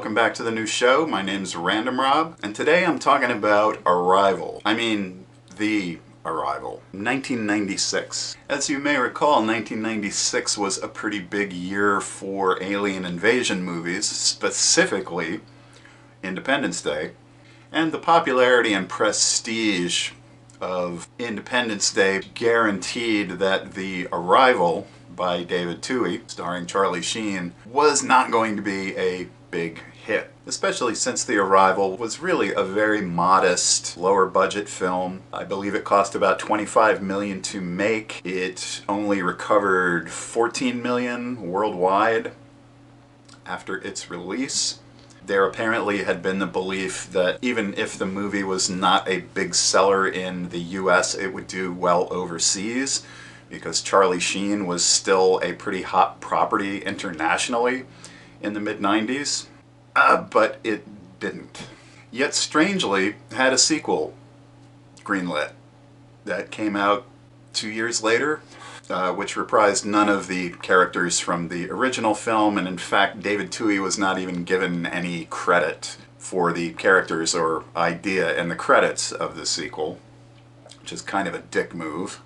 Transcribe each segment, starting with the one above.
welcome back to the new show. My name's Random Rob, and today I'm talking about Arrival. I mean, The Arrival. 1996. As you may recall, 1996 was a pretty big year for alien invasion movies, specifically Independence Day, and the popularity and prestige of Independence Day guaranteed that The Arrival by David Twohy, starring Charlie Sheen, was not going to be a big hit. Especially since The Arrival was really a very modest, lower budget film. I believe it cost about $25 million to make. It only recovered $14 million worldwide after its release. There apparently had been the belief that even if the movie was not a big seller in the US, it would do well overseas, because Charlie Sheen was still a pretty hot property internationally in the mid-90s, but it didn't. Yet strangely, had a sequel greenlit that came out 2 years later, which reprised none of the characters from the original film, and in fact David Twohy was not even given any credit for the characters or idea in the credits of the sequel, which is kind of a dick move.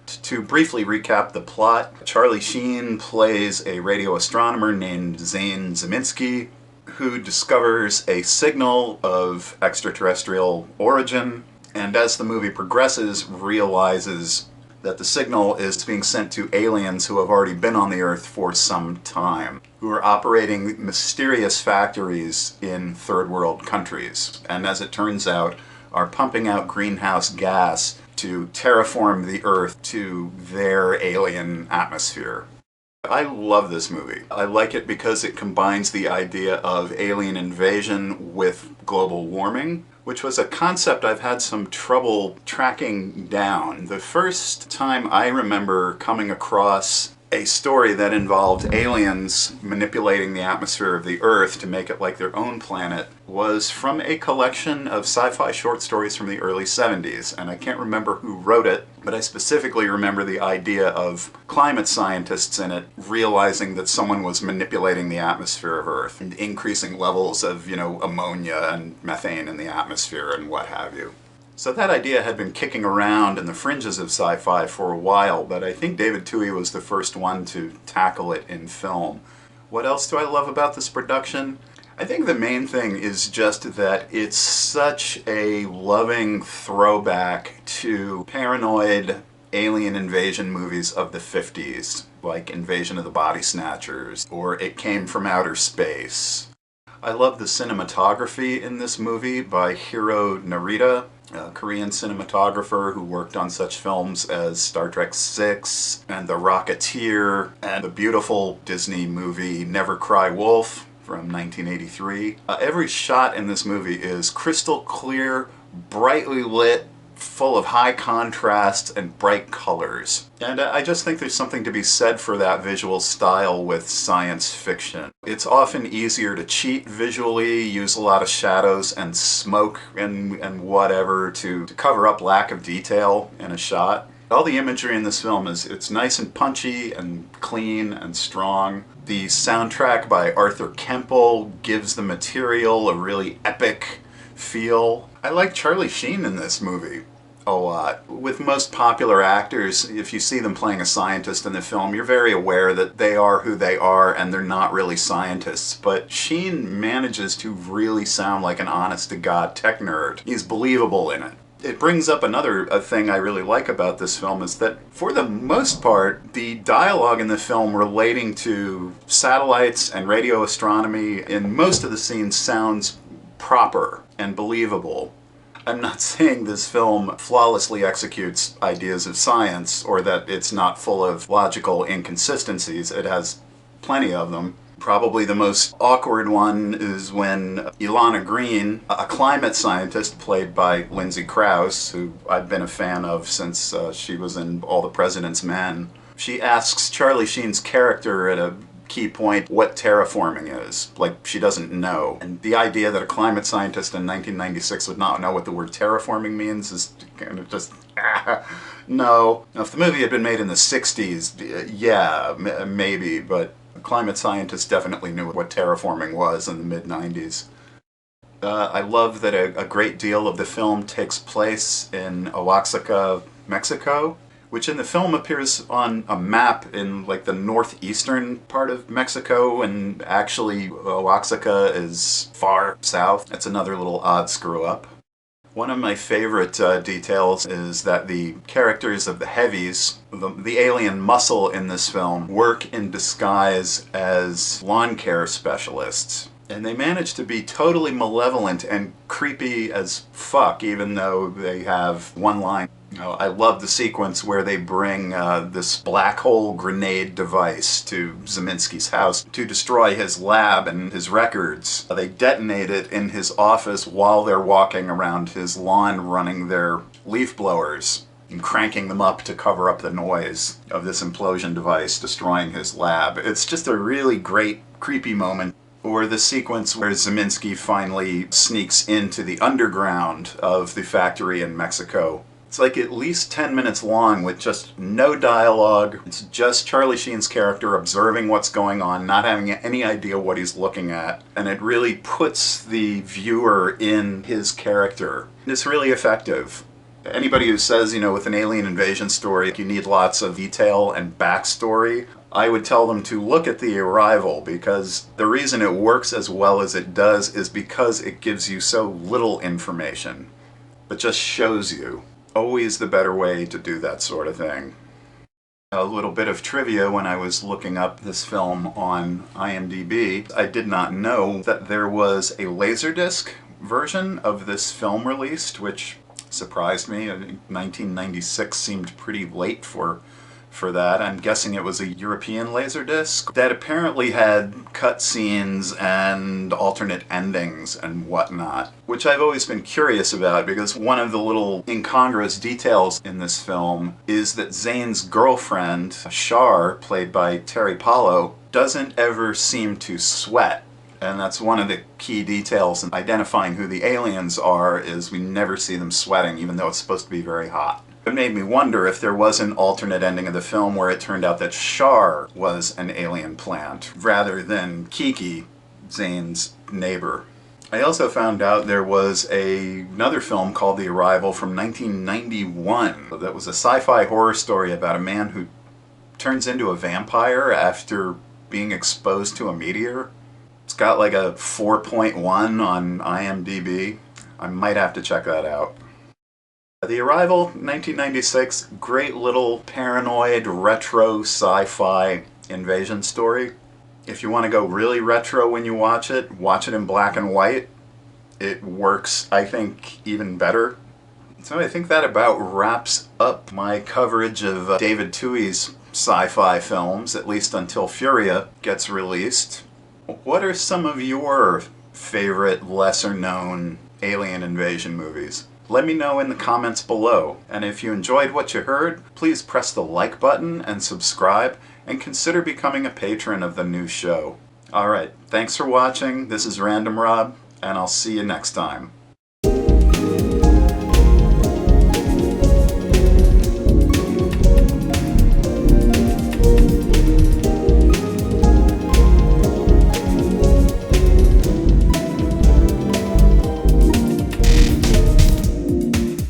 To briefly recap the plot, Charlie Sheen plays a radio astronomer named Zane Zeminski, who discovers a signal of extraterrestrial origin, and as the movie progresses, realizes that the signal is being sent to aliens who have already been on the Earth for some time, who are operating mysterious factories in third world countries, and as it turns out, are pumping out greenhouse gas to terraform the Earth to their alien atmosphere. I love this movie. I like it because it combines the idea of alien invasion with global warming, which was a concept I've had some trouble tracking down. The first time I remember coming across a story that involved aliens manipulating the atmosphere of the Earth to make it like their own planet was from a collection of sci-fi short stories from the early 70s, and I can't remember who wrote it, but I specifically remember the idea of climate scientists in it realizing that someone was manipulating the atmosphere of Earth and increasing levels of, ammonia and methane in the atmosphere and what have you. So that idea had been kicking around in the fringes of sci-fi for a while, but I think David Twohy was the first one to tackle it in film. What else do I love about this production? I think the main thing is just that it's such a loving throwback to paranoid alien invasion movies of the 50s, like Invasion of the Body Snatchers, or It Came from Outer Space. I love the cinematography in this movie by Hiro Narita, a Korean cinematographer who worked on such films as Star Trek VI and The Rocketeer and the beautiful Disney movie Never Cry Wolf from 1983. Every shot in this movie is crystal clear, brightly lit, full of high contrast and bright colors. And I just think there's something to be said for that visual style with science fiction. It's often easier to cheat visually, use a lot of shadows and smoke and whatever to cover up lack of detail in a shot. All the imagery in this film it's nice and punchy and clean and strong. The soundtrack by Arthur Kemple gives the material a really epic feel. I like Charlie Sheen in this movie a lot. With most popular actors, if you see them playing a scientist in the film, you're very aware that they are who they are and they're not really scientists. But Sheen manages to really sound like an honest-to-God tech nerd. He's believable in it. It brings up another thing I really like about this film is that, for the most part, the dialogue in the film relating to satellites and radio astronomy in most of the scenes sounds proper and believable. I'm not saying this film flawlessly executes ideas of science or that it's not full of logical inconsistencies. It has plenty of them. Probably the most awkward one is when Ilana Green, a climate scientist played by Lindsay Krause, who I've been a fan of since she was in All the President's Men, she asks Charlie Sheen's character at a key point what terraforming is. Like, she doesn't know. And the idea that a climate scientist in 1996 would not know what the word terraforming means is kind of just, no. Now, if the movie had been made in the 60s, yeah, maybe, but Climate scientists definitely knew what terraforming was in the mid-90s. I love that a great deal of the film takes place in Oaxaca, Mexico, which in the film appears on a map in like the northeastern part of Mexico, and actually Oaxaca is far south. That's another little odd screw up. One of my favorite details is that the characters of the heavies, the alien muscle in this film, work in disguise as lawn care specialists. And they manage to be totally malevolent and creepy as fuck, even though they have one line. You know, I love the sequence where they bring this black hole grenade device to Zeminski's house to destroy his lab and his records. They detonate it in his office while they're walking around his lawn running their leaf blowers and cranking them up to cover up the noise of this implosion device destroying his lab. It's just a really great, creepy moment. Or the sequence where Zeminski finally sneaks into the underground of the factory in Mexico. It's like at least 10 minutes long with just no dialogue. It's just Charlie Sheen's character observing what's going on, not having any idea what he's looking at. And it really puts the viewer in his character. It's really effective. Anybody who says, you know, with an alien invasion story, you need lots of detail and backstory, I would tell them to look at The Arrival, because the reason it works as well as it does is because it gives you so little information, but just shows you. Always the better way to do that sort of thing. A little bit of trivia: when I was looking up this film on IMDb, I did not know that there was a laserdisc version of this film released, which surprised me. 1996 seemed pretty late for that. I'm guessing it was a European laserdisc that apparently had cutscenes and alternate endings and whatnot, which I've always been curious about, because one of the little incongruous details in this film is that Zane's girlfriend, Shar, played by Terry Palo, doesn't ever seem to sweat. And that's one of the key details in identifying who the aliens are, is we never see them sweating, even though it's supposed to be very hot. It made me wonder if there was an alternate ending of the film where it turned out that Shar was an alien plant, rather than Kiki, Zane's neighbor. I also found out there was another film called The Arrival from 1991 that was a sci-fi horror story about a man who turns into a vampire after being exposed to a meteor. It's got like a 4.1 on IMDb. I might have to check that out. The Arrival, 1996, great little paranoid, retro sci-fi invasion story. If you want to go really retro when you watch it in black and white. It works, I think, even better. So I think that about wraps up my coverage of David Tui's sci-fi films, at least until Furia gets released. What are some of your favorite lesser-known alien invasion movies? Let me know in the comments below. And if you enjoyed what you heard, please press the like button and subscribe, and consider becoming a patron of the new show. Alright, thanks for watching. This is Random Rob, and I'll see you next time.